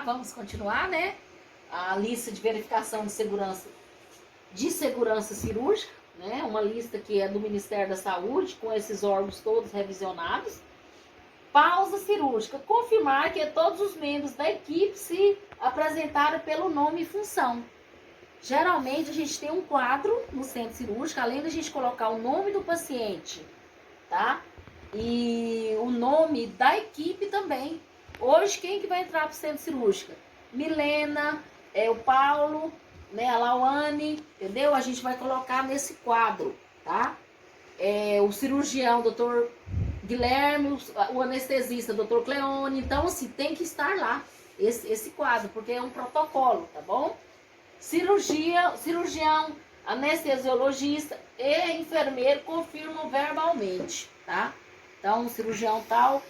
Vamos continuar, né? A lista de verificação de segurança cirúrgica, né? Uma lista que é do Ministério da Saúde, com esses órgãos todos revisionados. Pausa cirúrgica. Confirmar que todos os membros da equipe se apresentaram pelo nome e função. Geralmente a gente tem um quadro no centro cirúrgico, além da gente colocar o nome do paciente, tá? E o nome da equipe também. Hoje, quem que vai entrar para o centro cirúrgico? Milena, o Paulo, né, a Lauane, entendeu? A gente vai colocar nesse quadro, tá? O cirurgião, doutor Guilherme, o anestesista, doutor Cleone. Então, assim, tem que estar lá, esse quadro, porque é um protocolo, tá bom? Cirurgião, anestesiologista e enfermeiro confirmam verbalmente, tá? Então, cirurgião tal...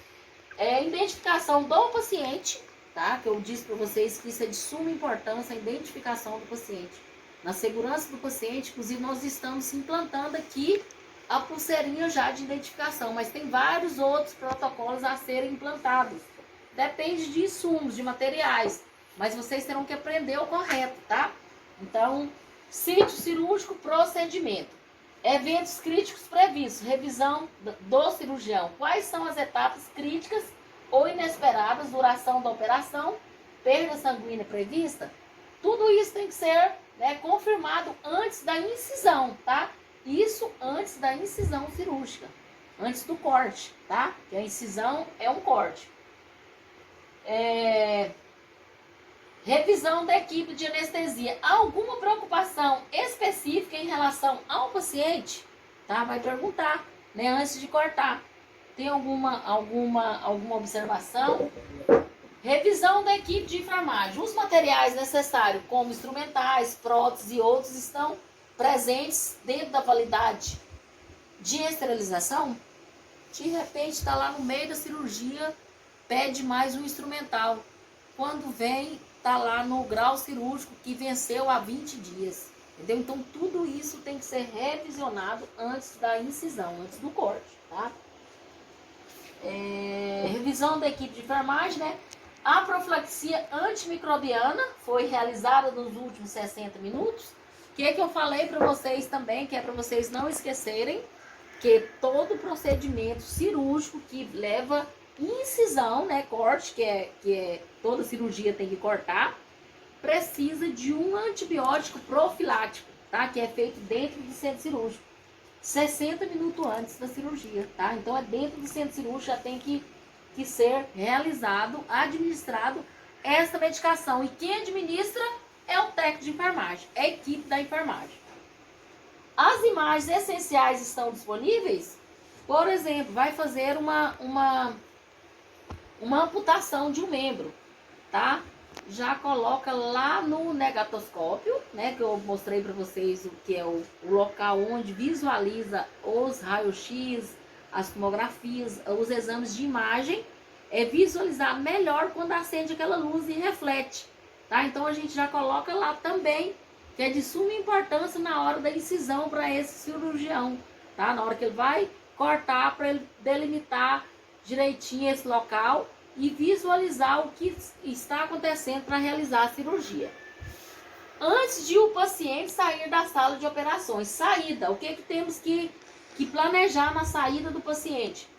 identificação do paciente, tá? Que eu disse para vocês que isso é de suma importância, a identificação do paciente. Na segurança do paciente, inclusive nós estamos implantando aqui a pulseirinha já de identificação, mas tem vários outros protocolos a serem implantados. Depende de insumos, de materiais, mas vocês terão que aprender o correto, tá? Então, sítio cirúrgico, procedimento. Eventos críticos previstos, revisão do cirurgião. Quais são as etapas críticas ou inesperadas, duração da operação, perda sanguínea prevista? Tudo isso tem que ser, né, confirmado antes da incisão, tá? Isso antes da incisão cirúrgica, antes do corte, tá? Que a incisão é um corte. Revisão da equipe de anestesia. Alguma preocupação específica em relação ao paciente? Tá? Vai perguntar, né, antes de cortar. Tem alguma observação? Revisão da equipe de enfermagem. Os materiais necessários, como instrumentais, próteses e outros, estão presentes dentro da validade de esterilização? De repente está lá no meio da cirurgia, pede mais um instrumental. Quando vem, está lá no grau cirúrgico que venceu há 20 dias. Entendeu? Então, tudo isso tem que ser revisionado antes da incisão, antes do corte, tá? Revisão da equipe de enfermagem, né? A profilaxia antimicrobiana foi realizada nos últimos 60 minutos. O que eu falei para vocês também, que é para vocês não esquecerem, que todo procedimento cirúrgico que leva incisão, né, corte, que toda cirurgia tem que cortar, precisa de um antibiótico profilático, tá? Que é feito dentro do centro cirúrgico, 60 minutos antes da cirurgia, tá? Então é dentro do centro cirúrgico, já tem que ser realizado, administrado essa medicação. E quem administra é o técnico de enfermagem, é a equipe da enfermagem. As imagens essenciais estão disponíveis? Por exemplo, vai fazer uma amputação de um membro, tá? Já coloca lá no negatoscópio, né? Que eu mostrei para vocês o que é o local onde visualiza os raios-x, as tomografias, os exames de imagem. É visualizar melhor quando acende aquela luz e reflete, tá? Então a gente já coloca lá também, que é de suma importância na hora da incisão para esse cirurgião, tá? Na hora que ele vai cortar, para ele delimitar direitinho esse local e visualizar o que está acontecendo para realizar a cirurgia. Antes de o paciente sair da sala de operações, saída, o que temos que planejar na saída do paciente?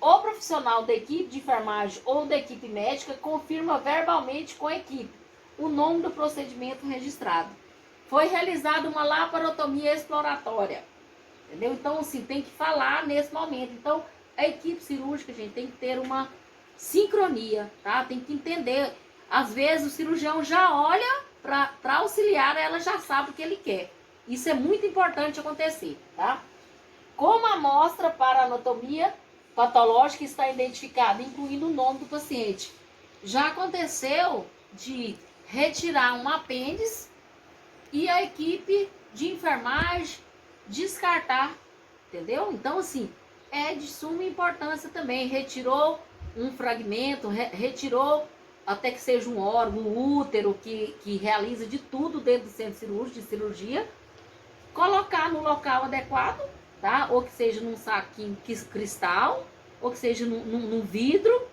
O profissional da equipe de enfermagem ou da equipe médica confirma verbalmente com a equipe o nome do procedimento registrado. Foi realizada uma laparotomia exploratória, entendeu? Então, assim, tem que falar nesse momento. Então, a equipe cirúrgica, gente, tem que ter uma sincronia, tá? Tem que entender. Às vezes, o cirurgião já olha para auxiliar, ela já sabe o que ele quer. Isso é muito importante acontecer, tá? Como a amostra para anatomia patológica está identificada, incluindo o nome do paciente. Já aconteceu de retirar um apêndice e a equipe de enfermagem descartar, entendeu? Então, assim, é de suma importância também. Retirou um fragmento, retirou até que seja um órgão, um útero, que realiza de tudo dentro do centro cirúrgico, de cirurgia, colocar no local adequado, tá? Ou que seja num saquinho cristal, ou que seja num vidro,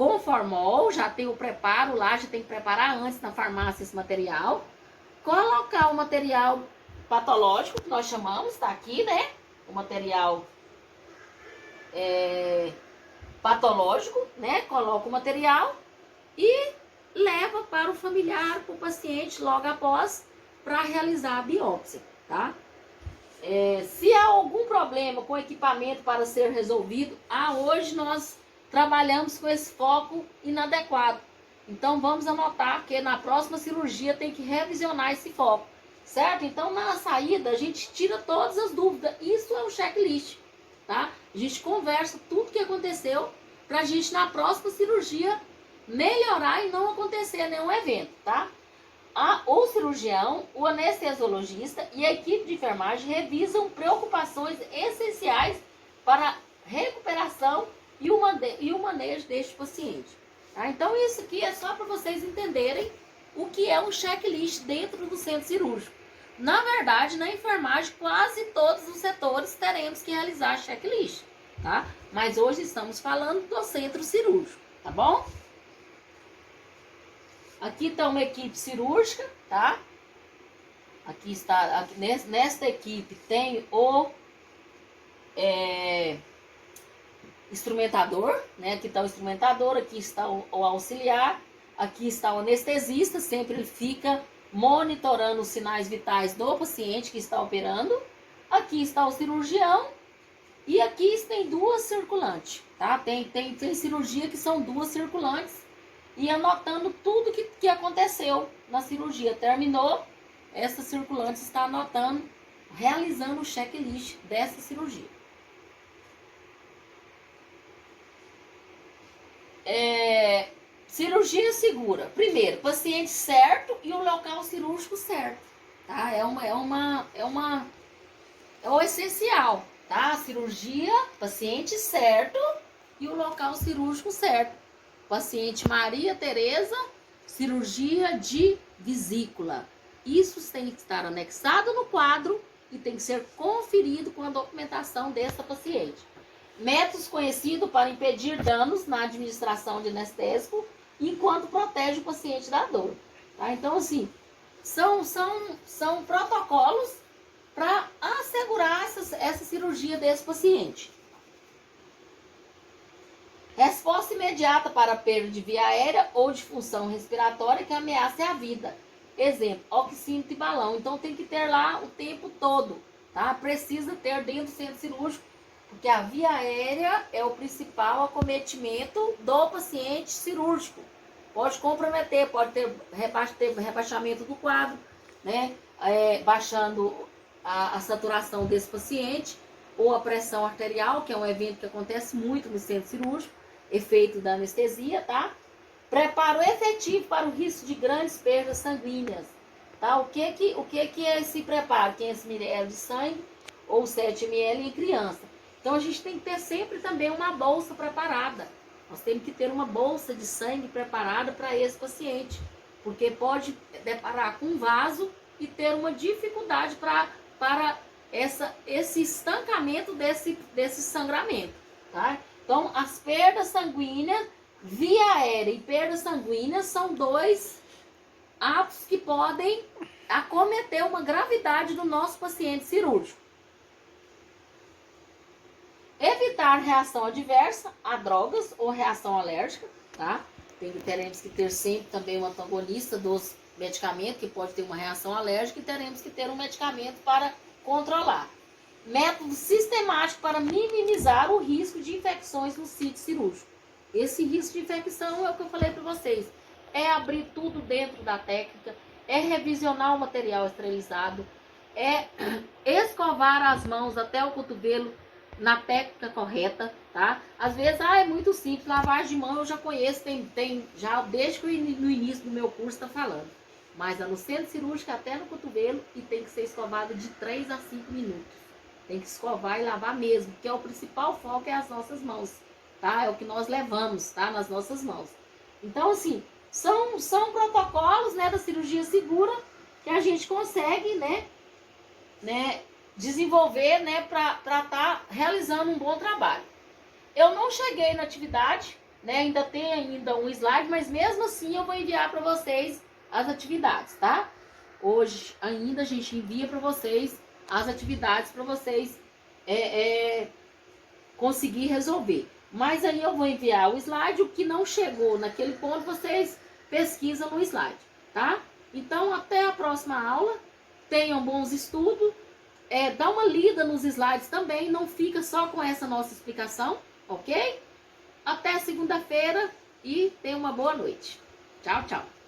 com formol, já tem o preparo lá, já tem que preparar antes na farmácia esse material. Colocar o material patológico, que nós chamamos, tá aqui, né? O material patológico, né? Coloca o material e leva para o familiar, para o paciente, logo após, para realizar a biópsia, tá? Se há algum problema com o equipamento para ser resolvido, hoje nós trabalhamos com esse foco inadequado. Então vamos anotar que na próxima cirurgia tem que revisionar esse foco, certo? Então na saída a gente tira todas as dúvidas. Isso é um checklist, tá? A gente conversa tudo que aconteceu para a gente na próxima cirurgia melhorar e não acontecer nenhum evento, tá? O cirurgião, o anestesiologista e a equipe de enfermagem revisam preocupações essenciais para a recuperação e o manejo deste paciente. Tá? Então isso aqui é só para vocês entenderem o que é um checklist dentro do centro cirúrgico. Na verdade, na enfermagem, quase todos os setores teremos que realizar checklist, tá? Mas hoje estamos falando do centro cirúrgico, tá bom? Aqui está uma equipe cirúrgica, tá? Aqui está, nesta equipe tem o instrumentador, né? Aqui está o instrumentador, aqui está o auxiliar, aqui está o anestesista, sempre ele fica monitorando os sinais vitais do paciente que está operando. Aqui está o cirurgião e aqui tem duas circulantes, tá? Tem cirurgia que são duas circulantes e anotando tudo que aconteceu na cirurgia. Terminou, essa circulante está anotando, realizando o checklist dessa cirurgia. Cirurgia segura. Primeiro, paciente certo e o local cirúrgico certo, tá? É o essencial, tá? Cirurgia, paciente certo e o local cirúrgico certo. Paciente Maria Tereza, cirurgia de vesícula. Isso tem que estar anexado no quadro e tem que ser conferido com a documentação dessa paciente. Métodos conhecidos para impedir danos na administração de anestésico enquanto protege o paciente da dor. Tá? Então, assim, são protocolos para assegurar essa cirurgia desse paciente. Resposta imediata para perda de via aérea ou de função respiratória que ameace a vida. Exemplo, oxímetro e balão. Então tem que ter lá o tempo todo, tá? Precisa ter dentro do centro cirúrgico, porque a via aérea é o principal acometimento do paciente cirúrgico. Pode comprometer, pode ter rebaixamento do quadro, né? Baixando a saturação desse paciente, ou a pressão arterial, que é um evento que acontece muito no centro cirúrgico, efeito da anestesia, tá? Preparo efetivo para o risco de grandes perdas sanguíneas, tá? O que é esse preparo? 500 ml de sangue ou 7 ml em criança. Então a gente tem que ter sempre também uma bolsa preparada. Nós temos que ter uma bolsa de sangue preparada para esse paciente, porque pode deparar com um vaso e ter uma dificuldade para esse estancamento desse sangramento, tá? Então, as perdas sanguíneas, via aérea e perdas sanguíneas são dois atos que podem acometer uma gravidade do nosso paciente cirúrgico. Evitar reação adversa a drogas ou reação alérgica, tá? Teremos que ter sempre também um antagonista dos medicamentos, que pode ter uma reação alérgica, e teremos que ter um medicamento para controlar. Método sistemático para minimizar o risco de infecções no sítio cirúrgico. Esse risco de infecção é o que eu falei para vocês. É abrir tudo dentro da técnica, é revisionar o material esterilizado, é escovar as mãos até o cotovelo na técnica correta, tá? Às vezes, é muito simples, lavagem de mão eu já conheço, já desde que no início do meu curso está falando. Mas no centro cirúrgico até no cotovelo e tem que ser escovado de 3 a 5 minutos. Tem que escovar e lavar mesmo, porque o principal foco é as nossas mãos, tá? É o que nós levamos, tá? Nas nossas mãos. Então, assim, são protocolos, né, da cirurgia segura que a gente consegue, né, desenvolver, né, para estar realizando um bom trabalho. Eu não cheguei na atividade, né? Ainda tem ainda um slide, mas mesmo assim eu vou enviar para vocês as atividades, tá? Hoje ainda a gente envia para vocês as atividades para vocês conseguir resolver. Mas aí eu vou enviar o slide, o que não chegou naquele ponto, vocês pesquisam no slide, tá? Então, até a próxima aula. Tenham bons estudos. Dá uma lida nos slides também, não fica só com essa nossa explicação, ok? Até segunda-feira e tenha uma boa noite. Tchau, tchau.